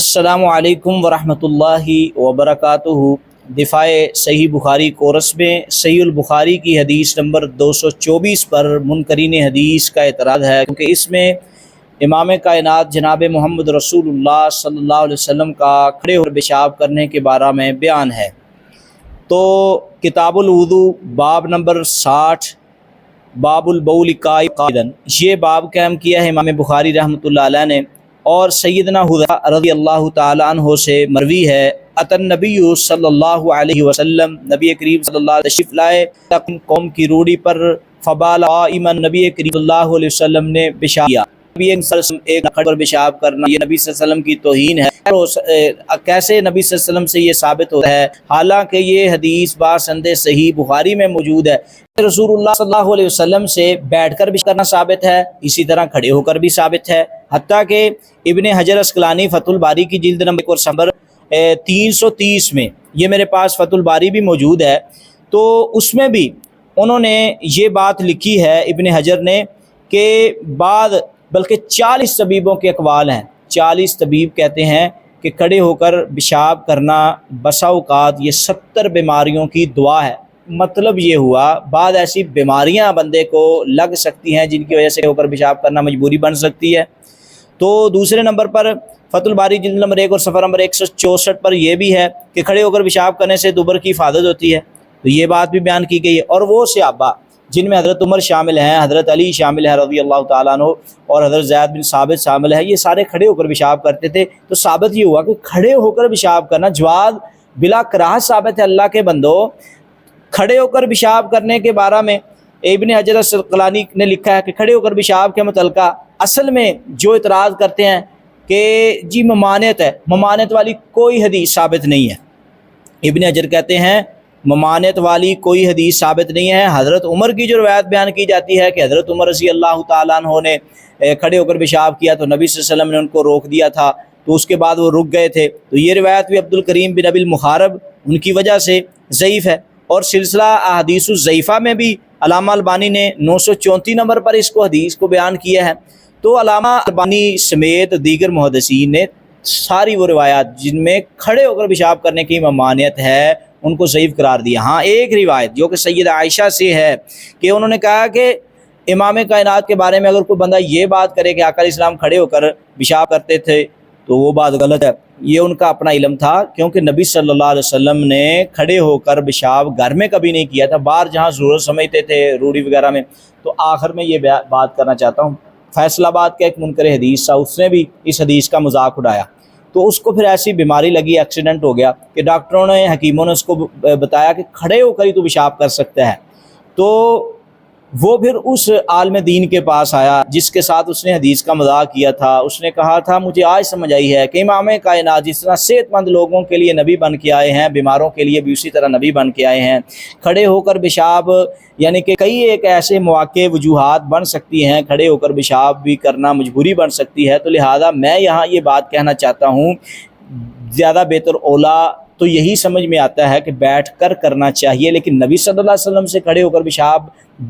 السلام علیکم ورحمۃ اللہ وبرکاتہ۔ دفاع صحیح بخاری کورس میں صحیح البخاری کی حدیث نمبر 224 پر منکرین حدیث کا اعتراض ہے، کیونکہ اس میں امام کائنات جناب محمد رسول اللہ صلی اللہ علیہ وسلم کا کھڑے ہو کر پیشاب کرنے کے بارے میں بیان ہے۔ تو کتاب الوضو باب نمبر 60 باب البول قائدن، یہ باب قائم کیا ہے امام بخاری رحمۃ اللہ علیہ نے، اور سیدنا حذیفہ رضی اللہ تعالی عنہ سے مروی ہے اتن نبی صلی اللہ علیہ وسلم، نبی کریم صلی اللہ علیہ وسلم تشریف لائے قوم کی روڑی پر، فبال قائما، نبی کریم صلی اللہ علیہ وسلم نے پیشاب کیا۔ نبی صلی اللہ علیہ وسلم ایک کھڑے پر پیشاب کرنا یہ نبی صلی اللہ علیہ وسلم کی توہین ہے۔ کیسے نبی صلی اللہ علیہ وسلم سے یہ ثابت ہوتا ہے، حالانکہ یہ حدیث باسند صحیح بخاری میں موجود ہے۔ رسول اللہ صلی اللہ علیہ وسلم سے بیٹھ کر بھی کرنا ثابت ہے، اسی طرح کھڑے ہو کر بھی ثابت ہے، حتیٰ کہ ابن حجر اسقلانی فتح الباری کی جلد نمبر 1 اور نمبر 330 میں، یہ میرے پاس فتح الباری بھی موجود ہے، تو اس میں بھی انہوں نے یہ بات لکھی ہے ابن حجر نے کہ بعد بلکہ 40 طبیبوں کے اقوال ہیں۔ 40 طبیب کہتے ہیں کہ کھڑے ہو کر پیشاب کرنا بسا اوقات یہ 70 بیماریوں کی دعا ہے۔ مطلب یہ ہوا بعد ایسی بیماریاں بندے کو لگ سکتی ہیں جن کی وجہ سے ہو کر پیشاب کرنا مجبوری بن سکتی ہے۔ تو دوسرے نمبر پر فتح الباری جلد نمبر 1 اور صفحہ نمبر 164 پر یہ بھی ہے کہ کھڑے ہو کر پیشاب کرنے سے دوبر کی حفاظت ہوتی ہے، تو یہ بات بھی بیان کی گئی ہے۔ اور وہ صحابہ جن میں حضرت عمر شامل ہیں، حضرت علی شامل ہے رضی اللہ تعالیٰ عنہ، اور حضرت زید بن ثابت شامل ہے، یہ سارے کھڑے ہو کر پیشاب کرتے تھے۔ تو ثابت یہ ہوا کہ کھڑے ہو کر پیشاب کرنا جواز بلا کراہت ثابت ہے۔ اللہ کے بندو، کھڑے ہو کر پیشاب کرنے کے بارے میں ابن حجر اسقلانی نے لکھا ہے کہ کھڑے ہو کر پیشاب کے متعلقہ اصل میں جو اعتراض کرتے ہیں کہ جی ممانعت ہے، ممانعت والی کوئی حدیث ثابت نہیں ہے۔ ابن حجر کہتے ہیں ممانعت والی کوئی حدیث ثابت نہیں ہے۔ حضرت عمر کی جو روایت بیان کی جاتی ہے کہ حضرت عمر رضی اللہ تعالیٰ عنہ نے کھڑے ہو کر پیشاب کیا تو نبی صلی اللہ علیہ وسلم نے ان کو روک دیا تھا، تو اس کے بعد وہ رک گئے تھے، تو یہ روایت بھی عبد الکریم بن ابی المحارب ان کی وجہ سے ضعیف ہے۔ اور سلسلہ احادیث الضعیفہ میں بھی علامہ البانی نے 934 نمبر پر اس کو حدیث کو بیان کیا ہے۔ تو علامہ البانی سمیت دیگر محدثین نے ساری وہ روایات جن میں کھڑے ہو کر پیشاب کرنے کی ممانعت ہے ان کو ضعیف قرار دیا۔ ہاں، ایک روایت جو کہ سیدہ عائشہ سے ہے کہ انہوں نے کہا کہ امام کائنات کے بارے میں اگر کوئی بندہ یہ بات کرے کہ آقا علیہ السلام کھڑے ہو کر پیشاب کرتے تھے تو وہ بات غلط ہے۔ یہ ان کا اپنا علم تھا، کیونکہ نبی صلی اللہ علیہ وسلم نے کھڑے ہو کر پیشاب گھر میں کبھی نہیں کیا تھا، باہر جہاں ضرورت سمجھتے تھے روڑی وغیرہ میں۔ تو آخر میں یہ بات کرنا چاہتا ہوں، فیصل آباد کا ایک منکر حدیث تھا، اس نے بھی اس حدیث کا مذاق اڑایا، تو اس کو پھر ایسی بیماری لگی، ایکسیڈنٹ ہو گیا کہ ڈاکٹروں نے، حکیموں نے اس کو بتایا کہ کھڑے ہو کر ہی تو پیشاب کر سکتا ہے۔ تو وہ پھر اس عالم دین کے پاس آیا جس کے ساتھ اس نے حدیث کا مذاق کیا تھا۔ اس نے کہا تھا مجھے آج سمجھ آئی ہے کہ امام کائنات جس طرح صحت مند لوگوں کے لیے نبی بن کے آئے ہیں، بیماروں کے لیے بھی اسی طرح نبی بن کے آئے ہیں۔ کھڑے ہو کر پیشاب یعنی کہ کئی ایک ایسے مواقع وجوہات بن سکتی ہیں، کھڑے ہو کر پیشاب بھی کرنا مجبوری بن سکتی ہے، تو لہٰذا میں یہاں یہ بات کہنا چاہتا ہوں، زیادہ بہتر اولا تو یہی سمجھ میں آتا ہے کہ بیٹھ کر کرنا چاہیے، لیکن نبی صلی اللہ علیہ وسلم سے کھڑے ہو کر پیشاب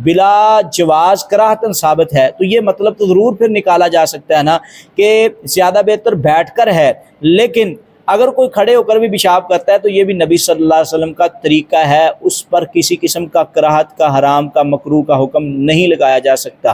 بلا جواز کراہتن ثابت ہے، تو یہ مطلب تو ضرور پھر نکالا جا سکتا ہے نا کہ زیادہ بہتر بیٹھ کر ہے، لیکن اگر کوئی کھڑے ہو کر بھی پیشاب کرتا ہے تو یہ بھی نبی صلی اللہ علیہ وسلم کا طریقہ ہے، اس پر کسی قسم کا کراہت کا، حرام کا، مکروہ کا حکم نہیں لگایا جا سکتا۔